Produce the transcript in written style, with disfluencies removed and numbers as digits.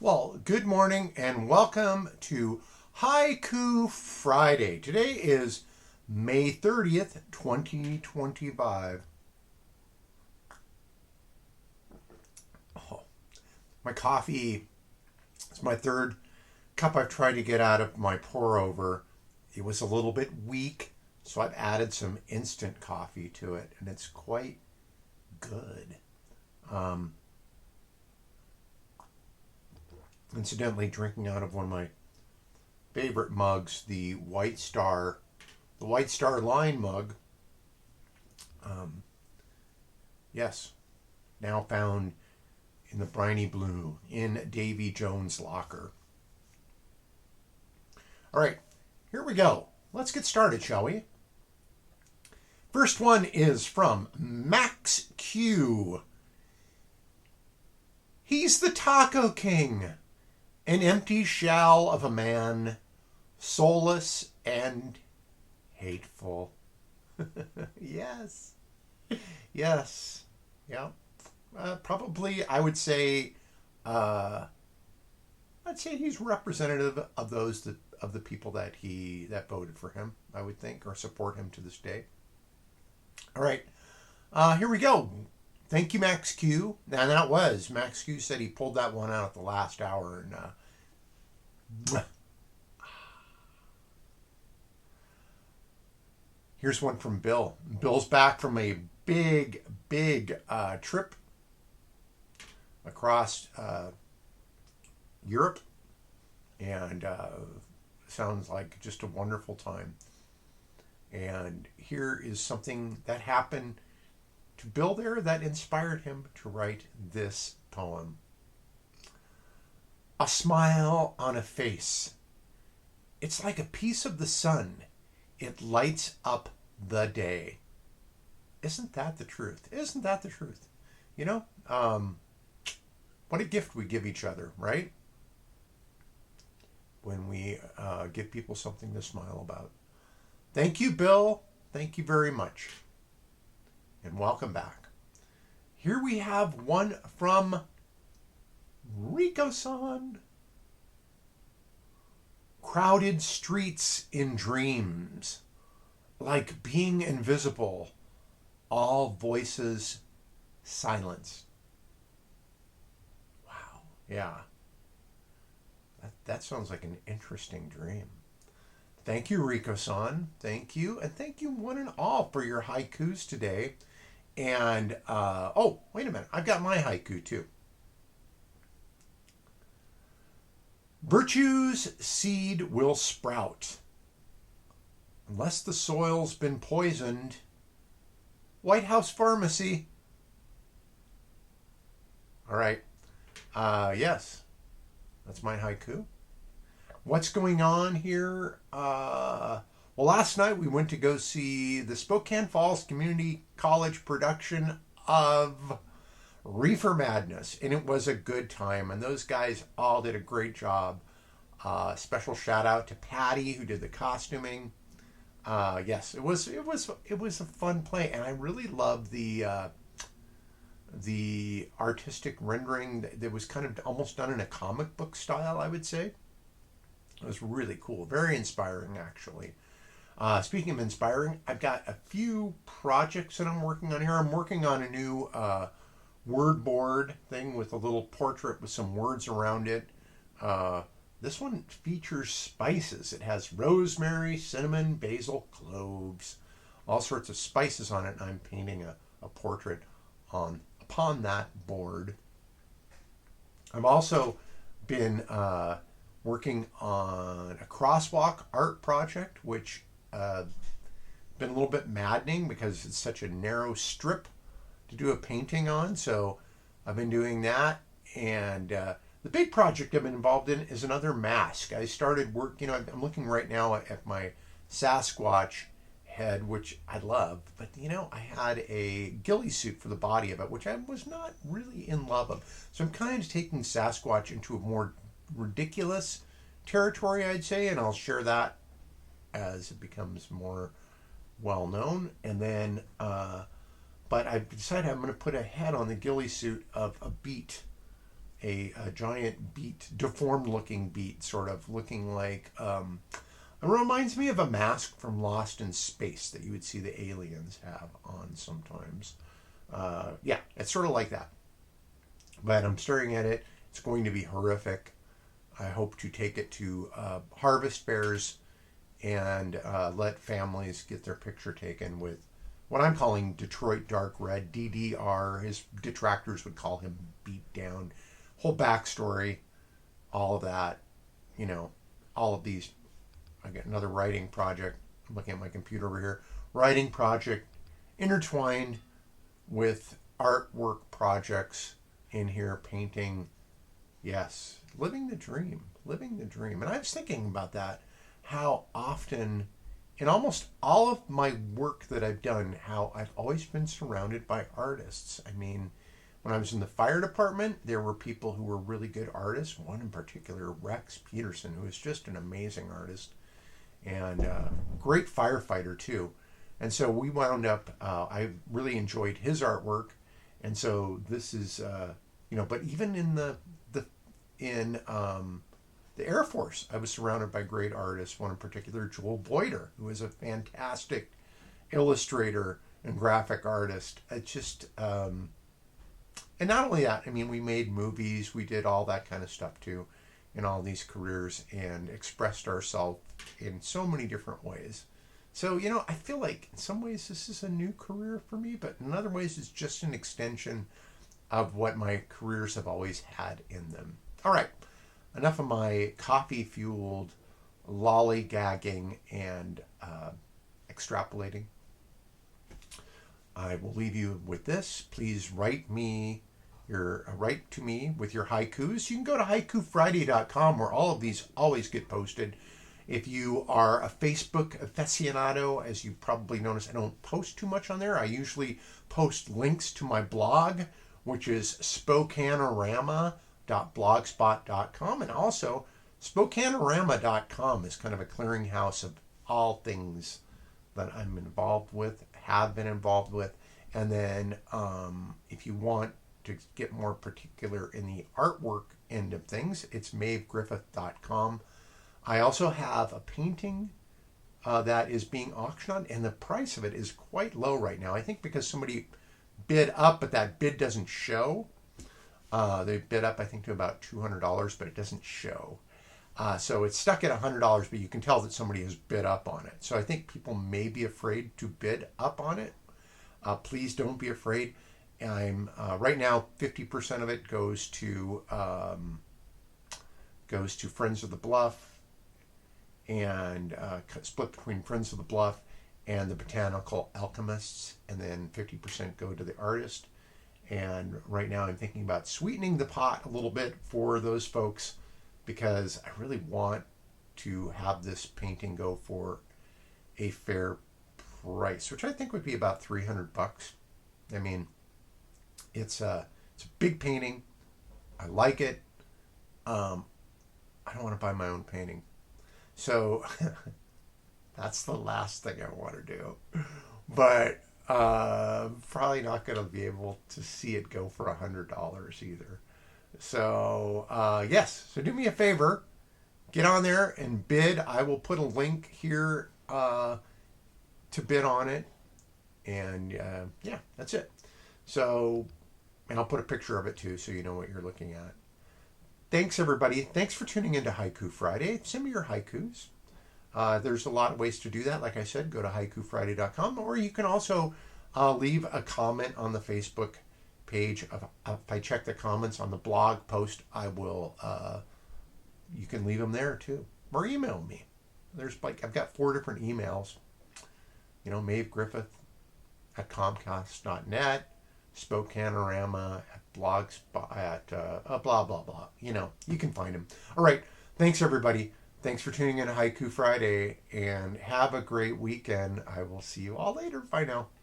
Well, good morning and welcome to Haiku Friday. Today is May 30th, 2025. Oh, my coffee is my third cup I've tried to get out of my pour over. It was a little bit weak, so I've added some instant coffee to it, and it's quite good. Um, Incidentally, drinking out of one of my favorite mugs, the White Star Line mug. Yes, now found in the briny blue in Davy Jones' locker. All right, here we go. Let's get started, shall we? First one is from Max Q. He's the Taco King, an empty shell of a man, soulless and hateful. Yes. Yes. Yeah. Probably, I'd say he's representative of of the people that voted for him. I would think, or support him to this day. All right. Here we go. Thank you, Max Q. Now that was Max Q said he pulled that one out at the last hour, and here's one from Bill. Bill's back from a big trip across Europe, and sounds like just a wonderful time. And here is something that happened to Bill there that inspired him to write this poem. A smile on a face. It's like a piece of the sun. It lights up the day. Isn't that the truth? Isn't that the truth? You know, what a gift we give each other, right? When we give people something to smile about. Thank you, Bill. Thank you very much. And welcome back. Here we have one from Rikosan. Crowded streets in dreams, like being invisible, all voices silenced. Wow. Yeah. That sounds like an interesting dream. Thank you, Rikosan. Thank you. And thank you, one and all, for your haikus today. And, oh, wait a minute. I've got my haiku, too. Virtue's seed will sprout. Unless the soil's been poisoned. White House Pharmacy. All right. Yes. That's my haiku. What's going on here? Well, last night we went to go see the Spokane Falls Community College production of Reefer Madness, and it was a good time, and those guys all did a great job. Special shout out to Patty, who did the costuming. Yes, it was a fun play, and I really loved the artistic rendering that was kind of almost done in a comic book style, I would say. It was really cool. Very inspiring, actually. Speaking of inspiring, I've got a few projects that I'm working on here. I'm working on a new word board thing with a little portrait with some words around it. This one features spices. It has rosemary, cinnamon, basil, cloves, all sorts of spices on it. And I'm painting a portrait upon that board. I've also been working on a crosswalk art project, which been a little bit maddening because it's such a narrow strip to do a painting on. So I've been doing that, and the big project I've been involved in is another mask. I started work. I'm looking right now at my Sasquatch head, which I love, but I had a ghillie suit for the body of it, which I was not really in love of. So I'm kind of taking Sasquatch into a more ridiculous territory, I'd say, and I'll share that as it becomes more well known. And then, but I've decided I'm going to put a head on the ghillie suit of a beet, a giant beet, deformed looking beet, sort of looking like, it reminds me of a mask from Lost in Space that you would see the aliens have on sometimes. Yeah, it's sort of like that. But I'm staring at it. It's going to be horrific. I hope to take it to harvest fairs and let families get their picture taken with what I'm calling Detroit Dark Red, DDR. His detractors would call him Beat Down. Whole backstory, all of that, you know, all of these. I got another writing project. I'm looking at my computer over here. Writing project intertwined with artwork projects in here, painting. Yes, living the dream, living the dream. And I was thinking about that, how often in almost all of my work that I've done, how I've always been surrounded by artists. I mean, when I was in the fire department, there were people who were really good artists. One in particular, Rex Peterson, who is just an amazing artist and great firefighter too. And so we wound up, I really enjoyed his artwork. And so this is, but even in in the Air Force, I was surrounded by great artists. One in particular, Joel Boyder, who is a fantastic illustrator and graphic artist. It just, and not only that, I mean, we made movies, we did all that kind of stuff too in all these careers and expressed ourselves in so many different ways. So, I feel like in some ways this is a new career for me, but in other ways it's just an extension of what my careers have always had in them. All right, enough of my coffee-fueled lollygagging and extrapolating. I will leave you with this. Please write to me with your haikus. You can go to haikufriday.com where all of these always get posted. If you are a Facebook aficionado, as you probably noticed, I don't post too much on there. I usually post links to my blog, which is spokanorama.blogspot.com. And also, spokanorama.com is kind of a clearinghouse of all things that I'm involved with, have been involved with. And then if you want to get more particular in the artwork end of things, it's maevegriffith.com. I also have a painting that is being auctioned, and the price of it is quite low right now. I think because somebody bid up, but that bid doesn't show. They bid up, I think, to about $200, but it doesn't show. So it's stuck at $100, but you can tell that somebody has bid up on it. So I think people may be afraid to bid up on it. Please don't be afraid. I'm right now 50% of it goes to Friends of the Bluff, and split between Friends of the Bluff and the Botanical Alchemists, and then 50% go to the artist. And right now I'm thinking about sweetening the pot a little bit for those folks, because I really want to have this painting go for a fair price, which I think would be about $300. I mean, it's a big painting. I like it. I don't want to buy my own painting. So that's the last thing I want to do. But probably not going to be able to see it go for $100 either. So yes, so do me a favor. Get on there and bid. I will put a link here to bid on it. And yeah, that's it. So, and I'll put a picture of it too, so you know what you're looking at. Thanks, everybody. Thanks for tuning into Haiku Friday. Send me your haikus. There's a lot of ways to do that. Like I said, go to haikufriday.com, or you can also leave a comment on the Facebook page. If I check the comments on the blog post, I will. You can leave them there too, or email me. I've got 4 different emails. maevegriffith@comcast.net, spokanorama @blogspot blah blah blah. You can find them. All right. Thanks, everybody. Thanks for tuning in to Haiku Friday, and have a great weekend. I will see you all later. Bye now.